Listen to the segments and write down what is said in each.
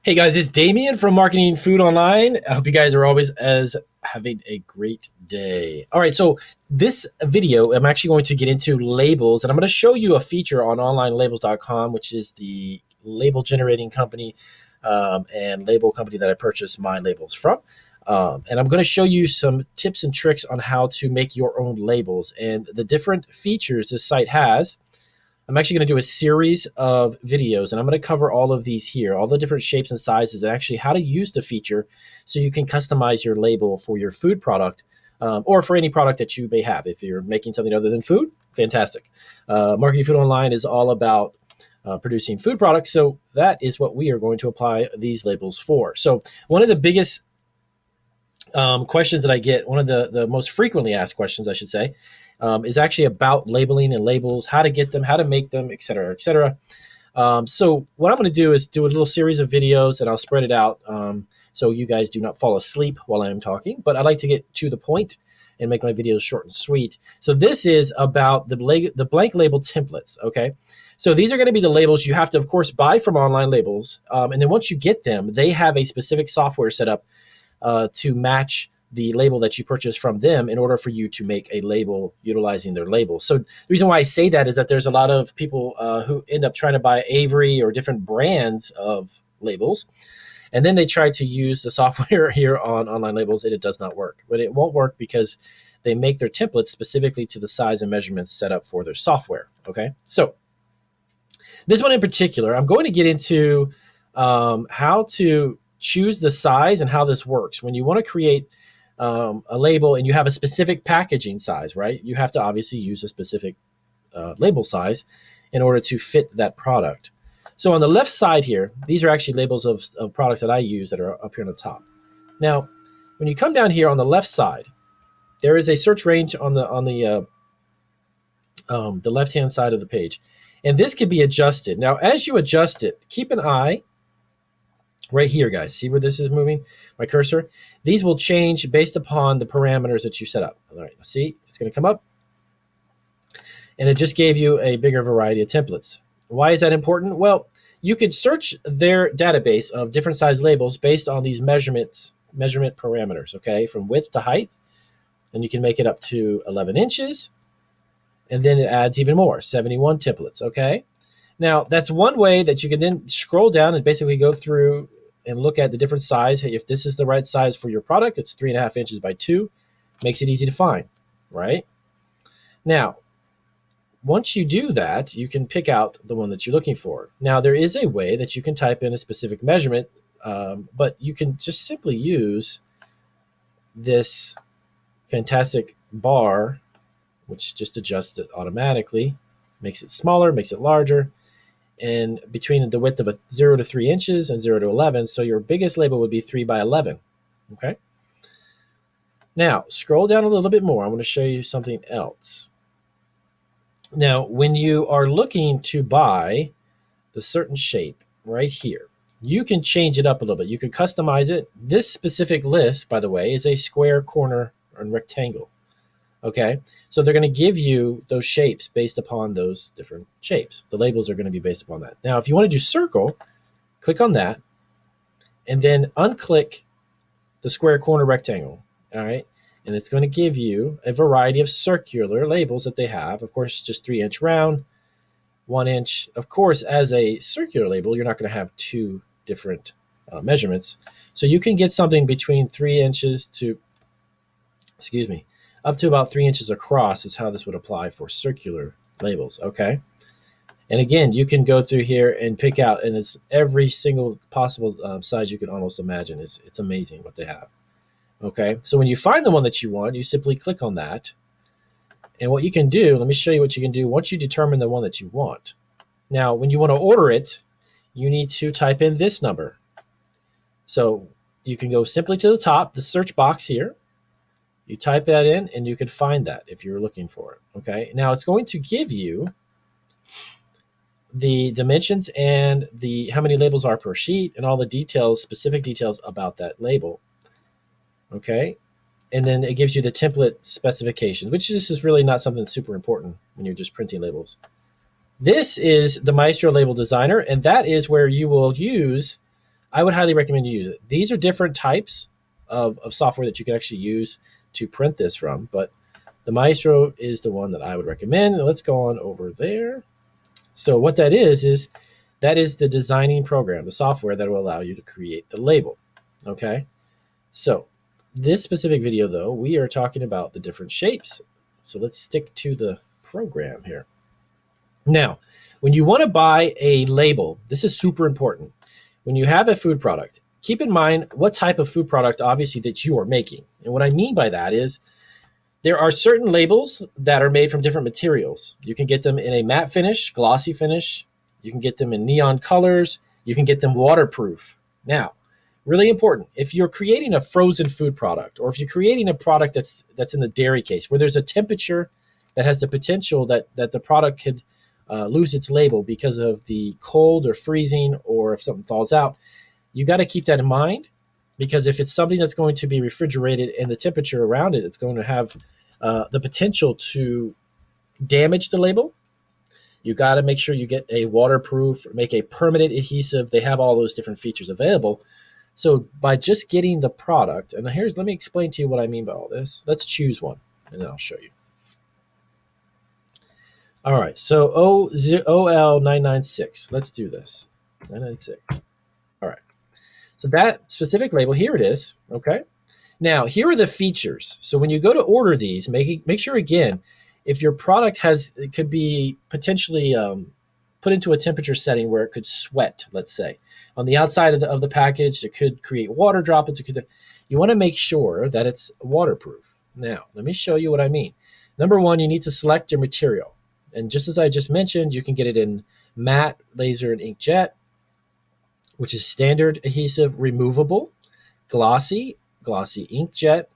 Hey guys, it's Damien from Marketing Food Online. I hope you guys are always as having a great day. All right, so this video, I'm actually going to get into labels, and I'm going to show you a feature on onlinelabels.com, which is the label generating company and label company that I purchase my labels from. And I'm going to show you some tips and tricks on how to make your own labels and the different features this site has. I'm actually going to do a series of videos, and I'm going to cover all of these here, all the different shapes and sizes, and actually how to use the feature so you can customize your label for your food product or for any product that you may have. If you're making something other than food, fantastic. Marketing Food Online is all about producing food products, so that is what we are going to apply these labels for. So one of the biggest questions that I get, one of the most frequently asked questions, I should say, is actually about labeling and labels, how to get them, how to make them, et cetera, et cetera. So what I'm going to do is do a little series of videos, and I'll spread it out so you guys do not fall asleep while I'm talking. But I like to get to the point and make my videos short and sweet. So this is about the blank label templates, okay? So these are going to be the labels you have to, of course, buy from Online Labels. And then once you get them, they have a specific software set up to match the label that you purchase from them in order for you to make a label utilizing their label. So the reason why I say that is that there's a lot of people who end up trying to buy Avery or different brands of labels, and then they try to use the software here on Online Labels, and it does not work. But it won't work because they make their templates specifically to the size and measurements set up for their software, okay? So this one in particular, I'm going to get into how to choose the size and how this works. When you want to create a label and you have a specific packaging size, right? You have to obviously use a specific label size in order to fit that product. So on the left side here, these are actually labels of products that I use that are up here on the top. Now, when you come down here on the left side, there is a search range on the left-hand side of the page. And this can be adjusted. Now, as you adjust it, keep an eye right here, guys. See where this is moving? My cursor. These will change based upon the parameters that you set up. All right, see, it's going to come up. And it just gave you a bigger variety of templates. Why is that important? Well, you could search their database of different size labels based on these measurement parameters, okay, from width to height. And you can make it up to 11 inches. And then it adds even more, 71 templates, okay? Now, that's one way that you can then scroll down and basically go through and look at the different size. Hey, if this is the right size for your product, it's 3.5 inches by 2. Makes it easy to find, right? Now, once you do that, you can pick out the one that you're looking for. Now, there is a way that you can type in a specific measurement, but you can just simply use this fantastic bar, which just adjusts it automatically, makes it smaller, makes it larger, and between the width of 0 to 3 inches and 0 to 11. So your biggest label would be 3 by 11. Okay. Now, scroll down a little bit more. I want to show you something else. Now, when you are looking to buy the certain shape right here, you can change it up a little bit. You can customize it. This specific list, by the way, is a square, corner, and rectangle. Okay, so they're going to give you those shapes based upon those different shapes. The labels are going to be based upon that. Now, if you want to do circle, click on that, and then unclick the square, corner, rectangle. All right, and it's going to give you a variety of circular labels that they have. Of course, just 3-inch round, 1 inch. Of course, as a circular label, you're not going to have two different measurements. So you can get something between 3 inches to, up to about 3 inches across is how this would apply for circular labels, okay? And again, you can go through here and pick out, and it's every single possible size you can almost imagine. It's amazing what they have, okay? So when you find the one that you want, you simply click on that. And what you can do, let me show you what you can do once you determine the one that you want. Now, when you want to order it, you need to type in this number. So you can go simply to the top, the search box here. You type that in, and you can find that if you're looking for it, okay? Now, it's going to give you the dimensions and how many labels are per sheet and all the details, specific details about that label, okay? And then it gives you the template specifications, which is really not something super important when you're just printing labels. This is the Maestro Label Designer, and that is where you will use I would highly recommend you use it. These are different types of software that you can actually use to print this from, but the Maestro is the one that I would recommend. And let's go on over there. So what that is that is the designing program, the software that will allow you to create the label. Okay. So this specific video, though, we are talking about the different shapes. So let's stick to the program here. Now, when you want to buy a label, this is super important. When you have a food product, keep in mind what type of food product, obviously, that you are making. And what I mean by that is there are certain labels that are made from different materials. You can get them in a matte finish, glossy finish. You can get them in neon colors. You can get them waterproof. Now, really important, if you're creating a frozen food product, or if you're creating a product that's in the dairy case, where there's a temperature that has the potential that the product could lose its label because of the cold or freezing, or if something falls out, you got to keep that in mind, because if it's something that's going to be refrigerated and the temperature around it, it's going to have the potential to damage the label. You got to make sure you get a waterproof, make a permanent adhesive. They have all those different features available. So by just getting the product, and let me explain to you what I mean by all this. Let's choose one, and then I'll show you. All right, so OL996. Let's do this. 996. All right. So that specific label, here it is, okay? Now, here are the features. So when you go to order these, make sure, again, if your product it could be potentially put into a temperature setting where it could sweat, let's say. On the outside of the package, it could create water droplets. You want to make sure that it's waterproof. Now, let me show you what I mean. Number one, you need to select your material. And just as I just mentioned, you can get it in matte, laser, and inkjet, which is standard adhesive, removable, glossy inkjet.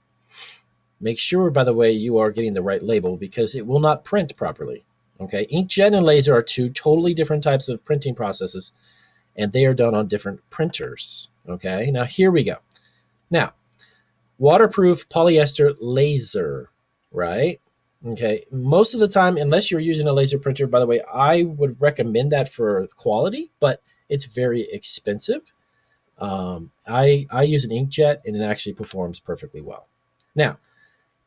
Make sure, by the way, you are getting the right label, because it will not print properly. Okay, inkjet and laser are two totally different types of printing processes, and they are done on different printers. Okay, now here we go. Now, waterproof polyester laser, right? Okay, most of the time, unless you're using a laser printer, by the way, I would recommend that for quality, but it's very expensive. I use an inkjet, and it actually performs perfectly well. Now,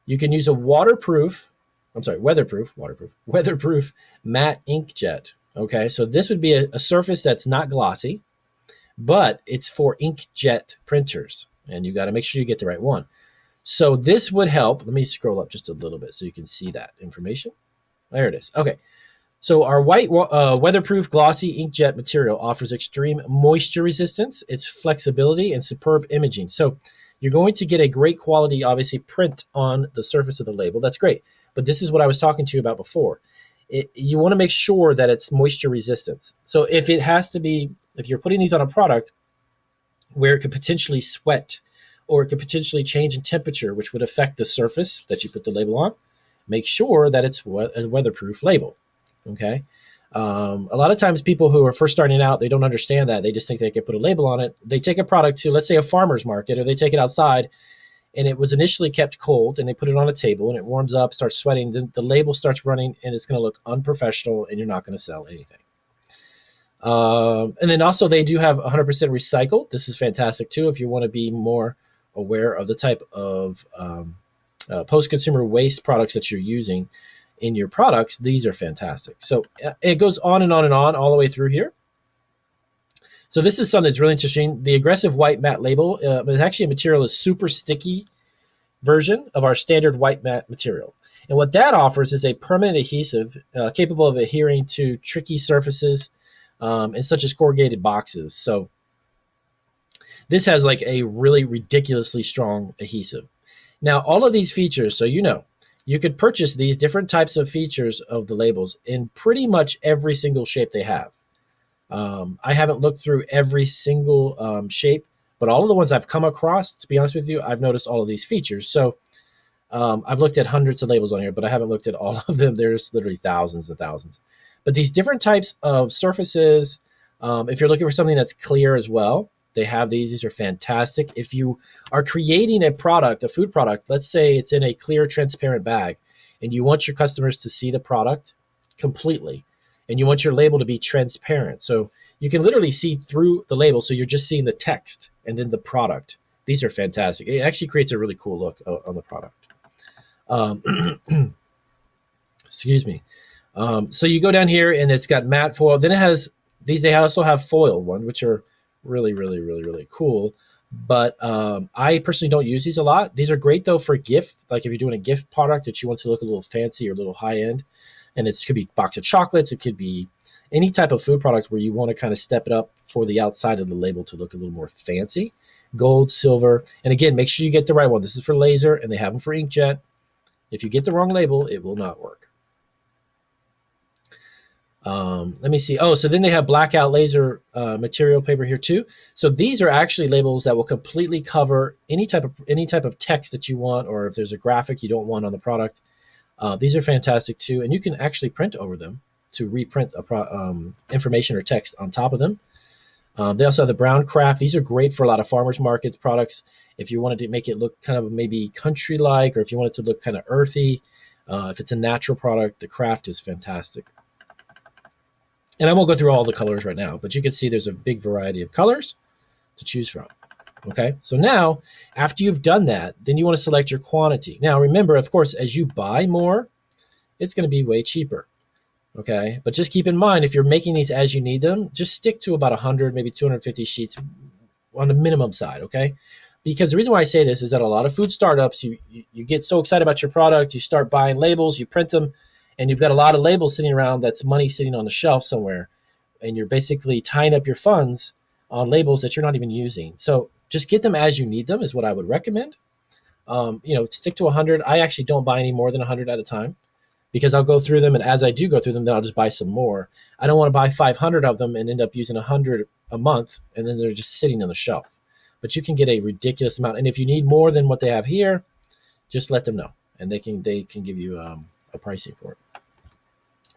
you can use a weatherproof matte inkjet. Okay, so this would be a surface that's not glossy, but it's for inkjet printers, and you got to make sure you get the right one. So this would help. Let me scroll up just a little bit so you can see that information. There it is. Okay. So our white weatherproof glossy inkjet material offers extreme moisture resistance, its flexibility, and superb imaging. So you're going to get a great quality, obviously, print on the surface of the label. That's great. But this is what I was talking to you about before. You want to make sure that it's moisture resistant. So if you're putting these on a product where it could potentially sweat, or it could potentially change in temperature, which would affect the surface that you put the label on, make sure that it's a weatherproof label. Okay. A lot of times people who are first starting out, they don't understand that. They just think they can put a label on it. They take a product to, let's say, a farmer's market, or they take it outside, and it was initially kept cold, and they put it on a table, and it warms up, starts sweating. Then the label starts running, and it's going to look unprofessional, and you're not going to sell anything. And then also they do have 100% recycled. This is fantastic too, if you want to be more aware of the type of post-consumer waste products that you're using in your products. These are fantastic. So it goes on and on and on all the way through here. So this is something that's really interesting. The aggressive white matte label, but actually a material is super sticky version of our standard white matte material. And what that offers is a permanent adhesive capable of adhering to tricky surfaces and such as corrugated boxes. So this has like a really ridiculously strong adhesive. Now, all of these features, so you could purchase these different types of features of the labels in pretty much every single shape they have. I haven't looked through every single shape, but all of the ones I've come across, to be honest with you, I've noticed all of these features. So I've looked at hundreds of labels on here, but I haven't looked at all of them. There's literally thousands and thousands. But these different types of surfaces, if you're looking for something that's clear as well, they have these. These are fantastic. If you are creating a product, a food product, let's say it's in a clear, transparent bag, and you want your customers to see the product completely, and you want your label to be transparent. So you can literally see through the label. So you're just seeing the text and then the product. These are fantastic. It actually creates a really cool look on the product. Excuse me. So you go down here and it's got matte foil. Then it has these. They also have foil one, which are really, really, really, really cool. But I personally don't use these a lot. These are great though for gift. Like if you're doing a gift product that you want to look a little fancy or a little high end, and it could be a box of chocolates. It could be any type of food product where you want to kind of step it up for the outside of the label to look a little more fancy. Gold, silver, and again, make sure you get the right one. This is for laser, and they have them for inkjet. If you get the wrong label, it will not work. Let me see. Oh, so then they have blackout laser material paper here too. So these are actually labels that will completely cover any type of text that you want, or if there's a graphic you don't want on the product. These are fantastic too, and you can actually print over them to reprint information or text on top of them. They also have the brown craft. These are great for a lot of farmers markets products. If you wanted to make it look kind of maybe country-like, or if you want it to look kind of earthy, if it's a natural product, the craft is fantastic. And I won't go through all the colors right now, but you can see there's a big variety of colors to choose from. Okay, so now after you've done that, then you want to select your quantity. Now remember, of course, as you buy more, it's going to be way cheaper. Okay, but just keep in mind, if you're making these as you need them, just stick to about 100, maybe 250 sheets on the minimum side. Okay, because the reason why I say this is that a lot of food startups, you get so excited about your product, you start buying labels, you print them, and you've got a lot of labels sitting around. That's money sitting on the shelf somewhere, and you're basically tying up your funds on labels that you're not even using. So just get them as you need them is what I would recommend. Stick to 100. I actually don't buy any more than 100 at a time, because I'll go through them, and as I do go through them, then I'll just buy some more. I don't want to buy 500 of them and end up using 100 a month, and then they're just sitting on the shelf. But you can get a ridiculous amount, and if you need more than what they have here, just let them know, and they can give you a pricing for it.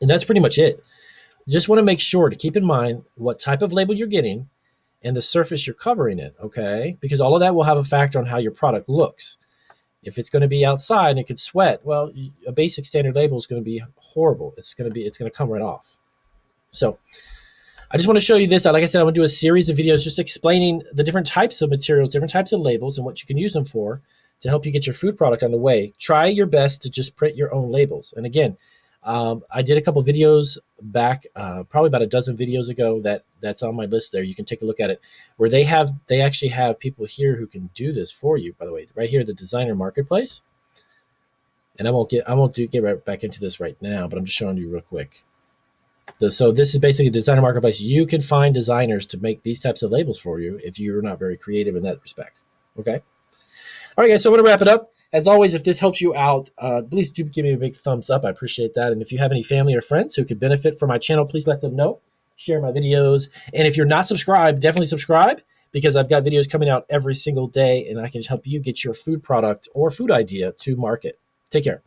And that's pretty much it. Just want to make sure to keep in mind what type of label you're getting and the surface you're covering it, okay? Because all of that will have a factor on how your product looks. If it's going to be outside and it could sweat, well, a basic standard label is going to be horrible. It's going to come right off. So I just want to show you this. Like I said, I'm going to do a series of videos just explaining the different types of materials, different types of labels, and what you can use them for to help you get your food product on the way. Try your best to just print your own labels. And again, I did a couple videos back, probably about a dozen videos ago that's on my list there. You can take a look at it, where they actually have people here who can do this for you, by the way, right here, the designer marketplace. And I won't get right back into this right now, but I'm just showing you real quick. So this is basically a designer marketplace. You can find designers to make these types of labels for you if you're not very creative in that respect. Okay. All right, guys. So I'm going to wrap it up. As always, if this helps you out, please do give me a big thumbs up. I appreciate that. And if you have any family or friends who could benefit from my channel, please let them know. Share my videos. And if you're not subscribed, definitely subscribe, because I've got videos coming out every single day, and I can help you get your food product or food idea to market. Take care.